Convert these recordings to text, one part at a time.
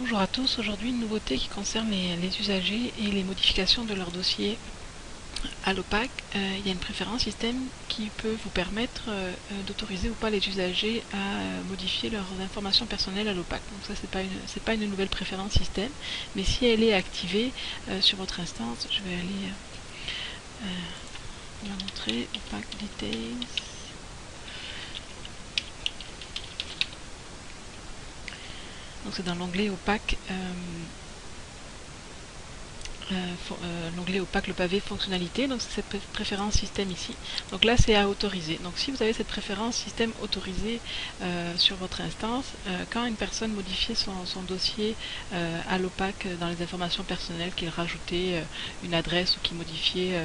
Bonjour à tous, aujourd'hui une nouveauté qui concerne les usagers et les modifications de leur dossier à l'OPAC. Il y a une préférence système qui peut vous permettre d'autoriser ou pas les usagers à modifier leurs informations personnelles à l'OPAC. Donc ça c'est pas une nouvelle préférence système, mais si elle est activée sur votre instance, je vais aller vous la montrer, OPAC Details. Donc c'est dans l'onglet OPAC. L'onglet opaque le pavé fonctionnalité, donc c'est cette préférence système ici. Donc là c'est à autoriser. Donc si vous avez cette préférence système autorisée sur votre instance, quand une personne modifiait son dossier à l'opaque dans les informations personnelles, qu'il rajoutait une adresse ou qu'il modifiait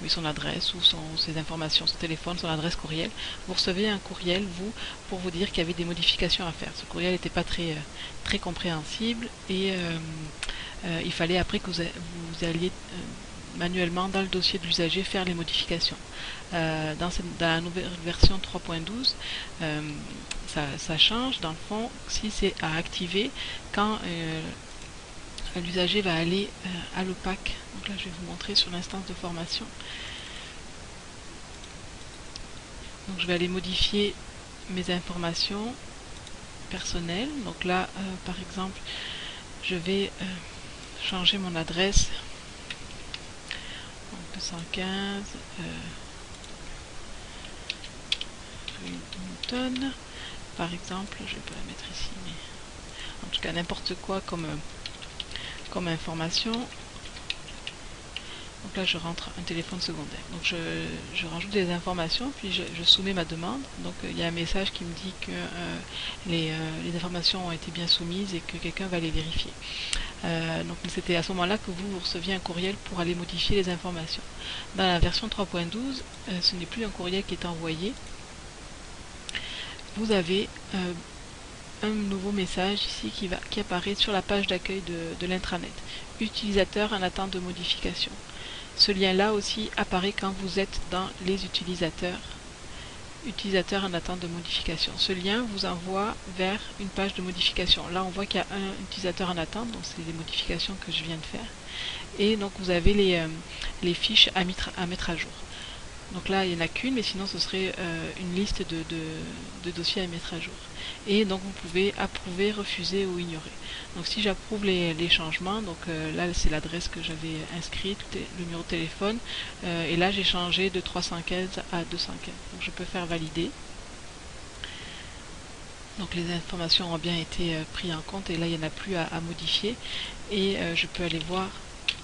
son adresse ou ses informations, son téléphone, son adresse courriel, vous recevez un courriel, vous, pour vous dire qu'il y avait des modifications à faire. Ce courriel n'était pas très compréhensible et il fallait après que vous alliez manuellement dans le dossier de l'usager faire les modifications. Dans la nouvelle version 3.12, ça change dans le fond si c'est à activer quand l'usager va aller à l'OPAC. Donc là je vais vous montrer sur l'instance de formation. Donc je vais aller modifier mes informations personnelles. Donc là par exemple je vais changer mon adresse. Donc 215 rue Newton par exemple. Je vais pas la mettre ici, mais en tout cas n'importe quoi comme information. Donc là je rentre un téléphone secondaire. Donc je rajoute des informations, puis je soumets ma demande. Donc il y a un message qui me dit que les informations ont été bien soumises et que quelqu'un va les vérifier. Donc c'était à ce moment-là que vous receviez un courriel pour aller modifier les informations. Dans la version 3.12, ce n'est plus un courriel qui est envoyé. Vous avez un nouveau message ici qui apparaît sur la page d'accueil de l'intranet. Utilisateur en attente de modification. Ce lien-là aussi apparaît quand vous êtes dans les utilisateurs. Utilisateur en attente de modification. Ce lien vous envoie vers une page de modification. Là, on voit qu'il y a un utilisateur en attente, donc c'est les modifications que je viens de faire. Et donc, vous avez les fiches à mettre à jour. Donc là, il n'y en a qu'une, mais sinon, ce serait une liste de dossiers à mettre à jour. Et donc, vous pouvez approuver, refuser ou ignorer. Donc, si j'approuve les changements, donc là, c'est l'adresse que j'avais inscrite, le numéro de téléphone, et là, j'ai changé de 315 à 215. Donc, je peux faire valider. Donc, les informations ont bien été prises en compte, et là, il n'y en a plus à modifier. Et je peux aller voir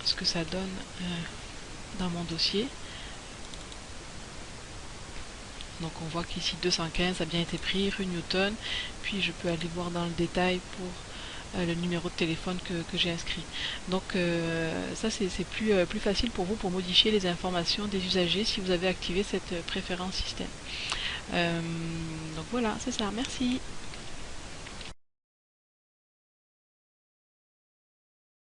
ce que ça donne dans mon dossier. Donc on voit qu'ici 215 a bien été pris, rue Newton, puis je peux aller voir dans le détail pour le numéro de téléphone que j'ai inscrit. Donc ça c'est plus facile pour vous pour modifier les informations des usagers si vous avez activé cette préférence système. Donc voilà, c'est ça, merci.